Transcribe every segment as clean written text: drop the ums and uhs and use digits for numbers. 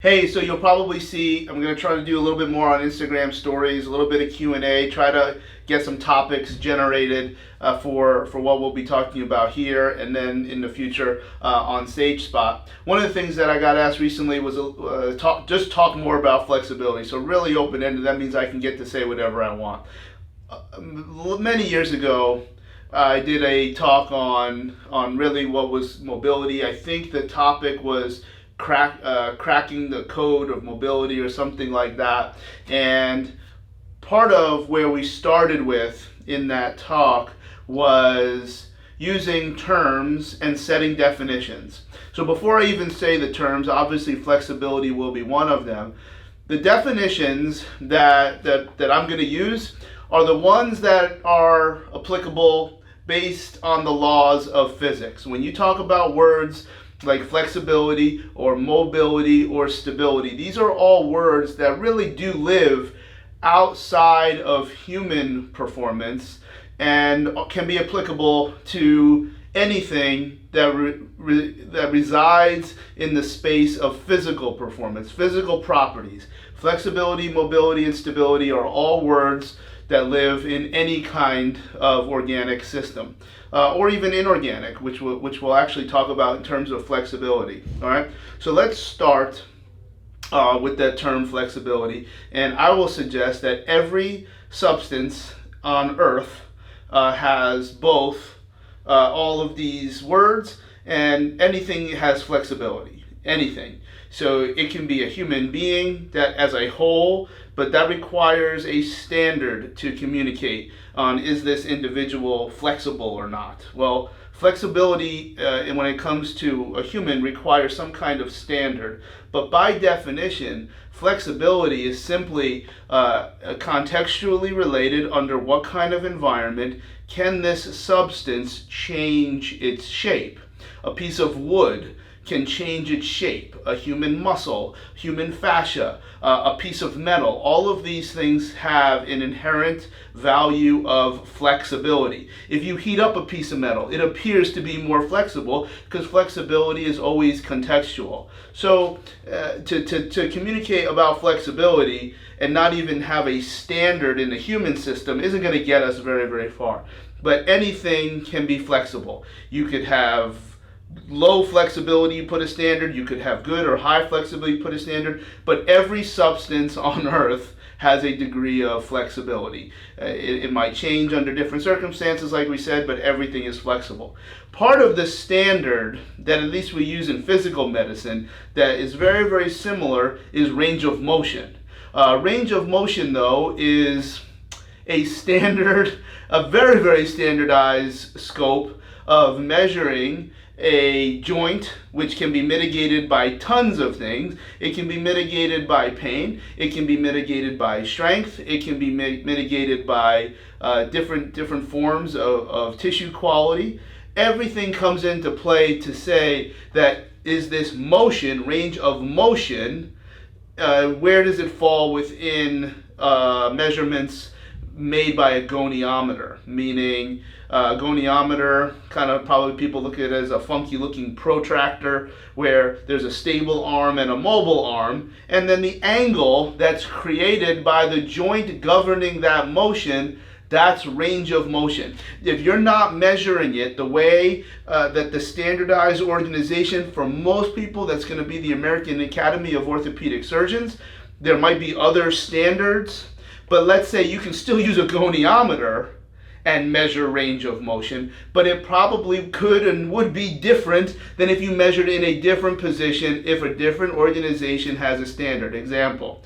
Hey, so you'll probably see, I'm going to try to do a little bit more on Instagram stories, a little bit of Q&A, try to get some topics generated for what we'll be talking about here and then in the future on Sage Spot. One of the things that I got asked recently was talk more about flexibility. So really open-ended, that means I can get to say whatever I want. Many years ago, I did a talk on really what was mobility. I think the topic was cracking the code of mobility or something like that. And part of where we started with in that talk was using terms and setting definitions. So before I even say the terms, obviously flexibility will be one of them. The definitions that I'm going to use are the ones that are applicable based on the laws of physics. When you talk about words like flexibility or mobility or stability, these are all words that really do live outside of human performance and can be applicable to anything that resides in the space of physical performance, physical properties. Flexibility, mobility, and stability are all words that live in any kind of organic system, or even inorganic, which we'll actually talk about in terms of flexibility. All right, so let's start with that term flexibility, and I will suggest that every substance on Earth has both all of these words, and anything has flexibility. Anything. So it can be a human being that as a whole, but that requires a standard to communicate on is this individual flexible or not. Well, flexibility when it comes to a human requires some kind of standard, but by definition, flexibility is simply contextually related under what kind of environment can this substance change its shape. A piece of wood can change its shape, a human muscle, human fascia, a piece of metal. All of these things have an inherent value of flexibility. If you heat up a piece of metal, it appears to be more flexible because flexibility is always contextual. So to communicate about flexibility and not even have a standard in the human system isn't going to get us very, very far. But anything can be flexible. You could have low flexibility, you put a standard. You could have good or high flexibility, you put a standard. But every substance on Earth has a degree of flexibility. It might change under different circumstances, like we said, but everything is flexible. Part of the standard that at least we use in physical medicine that is very, very similar is range of motion. Range of motion, though, is a standard, a very, very standardized scope of measuring a joint, which can be mitigated by tons of things. It can be mitigated by pain. It can be mitigated by strength. It can be mitigated by different forms of tissue quality. Everything comes into play to say that is this motion, range of motion, where does it fall within measurements made by a goniometer, meaning goniometer, kind of probably people look at it as a funky looking protractor where there's a stable arm and a mobile arm, and then the angle that's created by the joint governing that motion, that's range of motion. If you're not measuring it the way that the standardized organization for most people, that's going to be the American Academy of Orthopedic Surgeons. There might be other standards, but let's say you can still use a goniometer and measure range of motion, but it probably could and would be different than if you measured in a different position if a different organization has a standard. Example,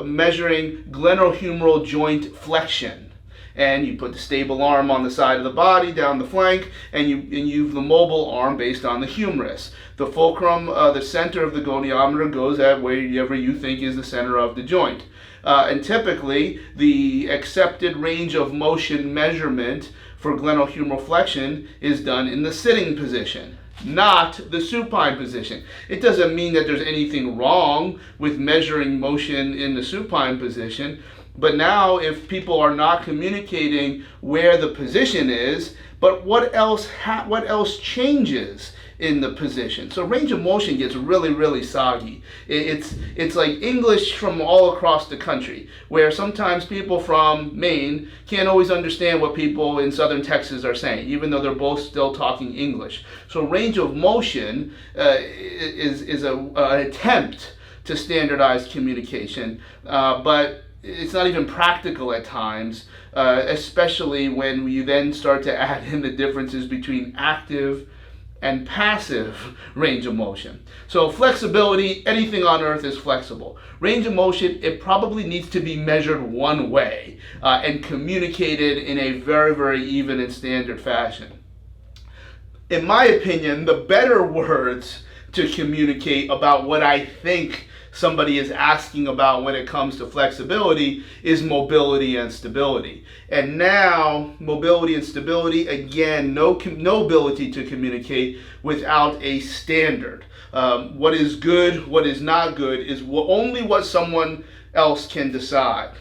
measuring glenohumeral joint flexion. And you put the stable arm on the side of the body, down the flank, and you use the mobile arm based on the humerus. The fulcrum, the center of the goniometer goes at wherever you think is the center of the joint. And typically, the accepted range of motion measurement for glenohumeral flexion is done in the sitting position, not the supine position. It doesn't mean that there's anything wrong with measuring motion in the supine position, but now if people are not communicating where the position is, but what else changes in the position? So range of motion gets really, really soggy. It's like English from all across the country, where sometimes people from Maine can't always understand what people in southern Texas are saying, even though they're both still talking English. So range of motion is an attempt to standardize communication, but it's not even practical at times, especially when you then start to add in the differences between active and passive range of motion. So flexibility, anything on earth is flexible. Range of motion, it probably needs to be measured one way and communicated in a very, very even and standard fashion. In my opinion, the better words to communicate about what I think somebody is asking about when it comes to flexibility is mobility and stability. And now, mobility and stability, again, no ability to communicate without a standard. What is good, what is not good, is only what someone else can decide.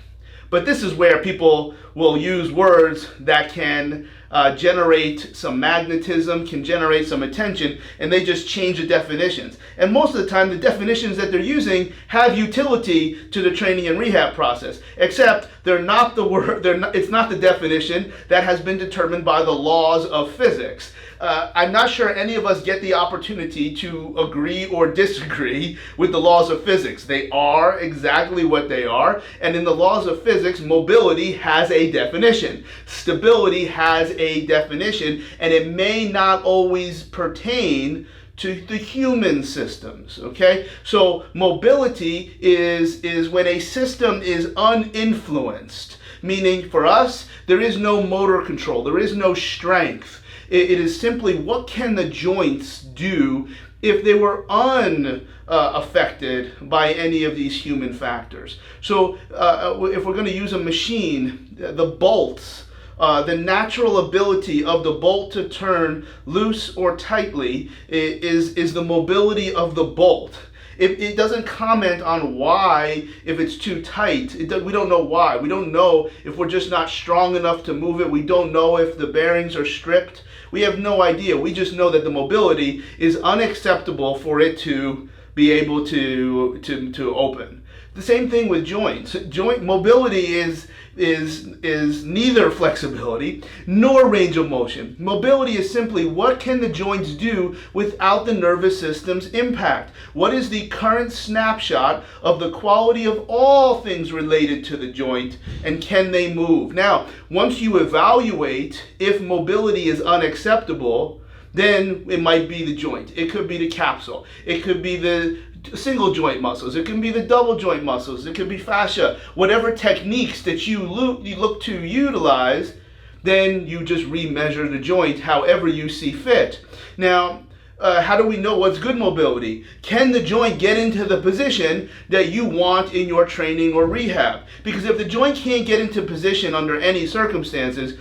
But this is where people will use words that can generate some magnetism, can generate some attention, and they just change the definitions. And most of the time, the definitions that they're using have utility to the training and rehab process, except they're not the word. It's not the definition that has been determined by the laws of physics. I'm not sure any of us get the opportunity to agree or disagree with the laws of physics. They are exactly what they are, and in the laws of physics, mobility has a definition. Stability has a definition, and it may not always pertain to the human systems, okay? So mobility is when a system is uninfluenced, meaning for us, there is no motor control, there is no strength. It is simply what can the joints do if they were unaffected by any of these human factors. So if we're going to use a machine, the bolts, the natural ability of the bolt to turn loose or tightly is the mobility of the bolt. It doesn't comment on why, if it's too tight. We don't know why. We don't know if we're just not strong enough to move it. We don't know if the bearings are stripped. We have no idea. We just know that the mobility is unacceptable for it to be able to open. The same thing with joints. Joint mobility is neither flexibility nor range of motion. Mobility is simply what can the joints do without the nervous system's impact? What is the current snapshot of the quality of all things related to the joint, and can they move? Now, once you evaluate if mobility is unacceptable, then it might be the joint. It could be the capsule. It could be the single joint muscles. It can be the double joint muscles. It could be fascia. Whatever techniques that you look to utilize, then you just remeasure the joint however you see fit. Now, how do we know what's good mobility? Can the joint get into the position that you want in your training or rehab? Because if the joint can't get into position under any circumstances,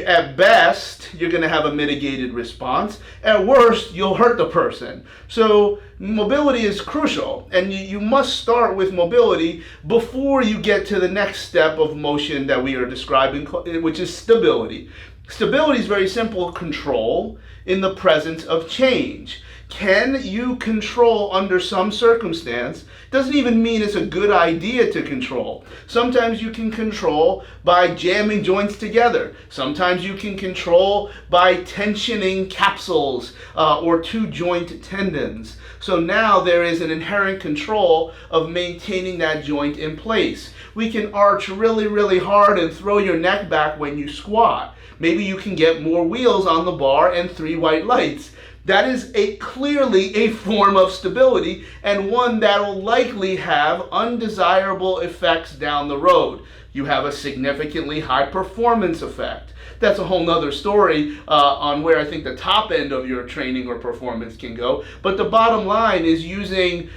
at best, you're going to have a mitigated response. At worst, you'll hurt the person. So mobility is crucial, and you must start with mobility before you get to the next step of motion that we are describing, which is stability. Stability is very simple: control in the presence of change. Can you control under some circumstance? Doesn't even mean it's a good idea to control. Sometimes you can control by jamming joints together. Sometimes you can control by tensioning capsules or two joint tendons. So now there is an inherent control of maintaining that joint in place. We can arch really, really hard and throw your neck back when you squat. Maybe you can get more wheels on the bar and 3 white lights. That is clearly a form of stability, and one that will likely have undesirable effects down the road. You have a significantly high performance effect. That's a whole nother story on where I think the top end of your training or performance can go. But the bottom line is using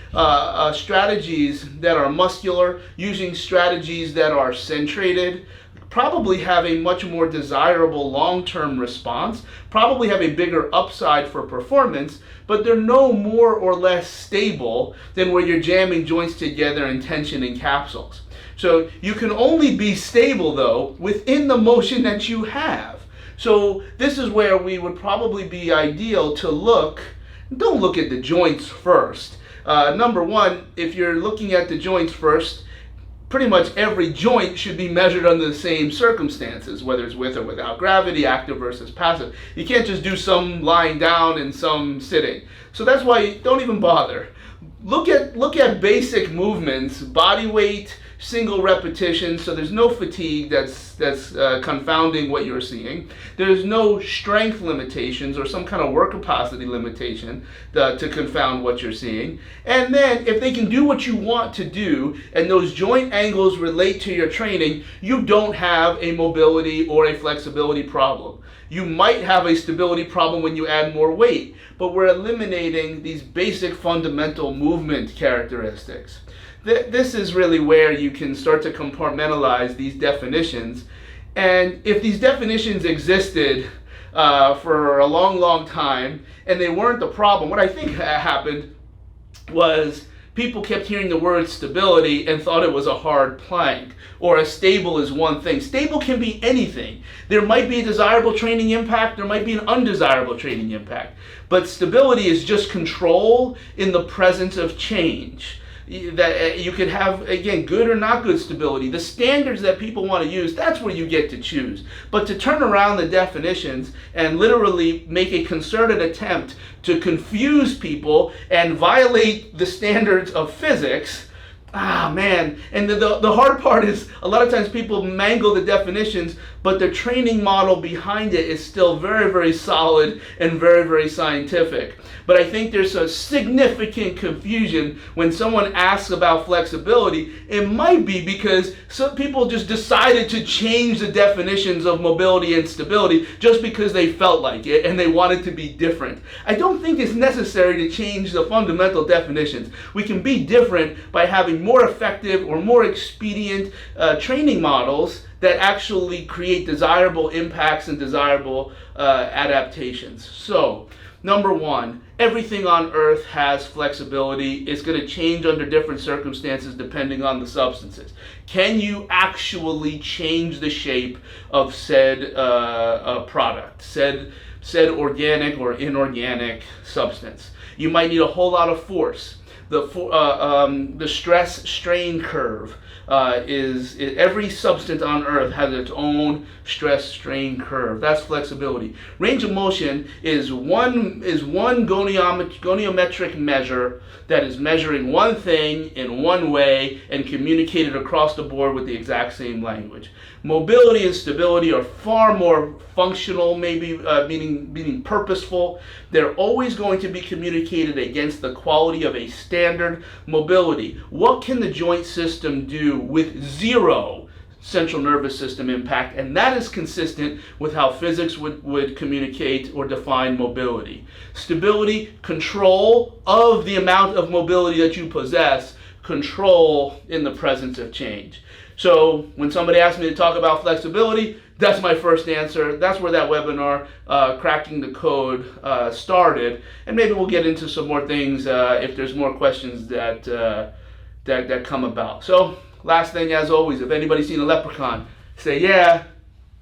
strategies that are muscular, using strategies that are centrated, probably have a much more desirable long-term response, probably have a bigger upside for performance, but they're no more or less stable than where you're jamming joints together and tensioning capsules. So you can only be stable, though, within the motion that you have. So this is where we would probably be ideal to don't look at the joints first. Number one, if you're looking at the joints first, pretty much every joint should be measured under the same circumstances, whether it's with or without gravity, active versus passive. You can't just do some lying down and some sitting. So that's why don't even bother. Look at basic movements, body weight, single repetition, so there's no fatigue that's confounding what you're seeing. There's no strength limitations or some kind of work capacity limitation to confound what you're seeing. And then if they can do what you want to do and those joint angles relate to your training, you don't have a mobility or a flexibility problem. You might have a stability problem when you add more weight, but we're eliminating these basic fundamental movement characteristics. This is really where you can start to compartmentalize these definitions. And if these definitions existed for a long time and they weren't the problem, what I think happened was people kept hearing the word stability and thought it was a hard plank, or a stable is one thing. Stable can be anything. There might be a desirable training impact, there might be an undesirable training impact. But stability is just control in the presence of change. That you could have, again, good or not good stability. The standards that people want to use, that's where you get to choose. But to turn around the definitions and literally make a concerted attempt to confuse people and violate the standards of physics, man. And the hard part is a lot of times people mangle the definitions, but the training model behind it is still very, very solid and very, very scientific. But I think there's a significant confusion when someone asks about flexibility. It might be because some people just decided to change the definitions of mobility and stability just because they felt like it and they wanted to be different. I don't think it's necessary to change the fundamental definitions. We can be different by having more effective or more expedient training models that actually create desirable impacts and desirable adaptations. So, number one, everything on Earth has flexibility. It's going to change under different circumstances depending on the substances. Can you actually change the shape of said product, said organic or inorganic substance? You might need a whole lot of force. The stress-strain curve every substance on Earth has its own stress-strain curve. That's flexibility. Range of motion is one goniometric measure that is measuring one thing in one way and communicated across the board with the exact same language. Mobility and stability are far more functional, maybe meaning purposeful. They're always going to be communicated against the quality of a standard mobility. What can the joint system do with zero central nervous system impact? And that is consistent with how physics would communicate or define mobility. Stability, control of the amount of mobility that you possess, control in the presence of change. So when somebody asks me to talk about flexibility, that's my first answer. That's where that webinar, Cracking the Code, started. And maybe we'll get into some more things if there's more questions that come about. So last thing, as always, if anybody's seen a leprechaun, say yeah.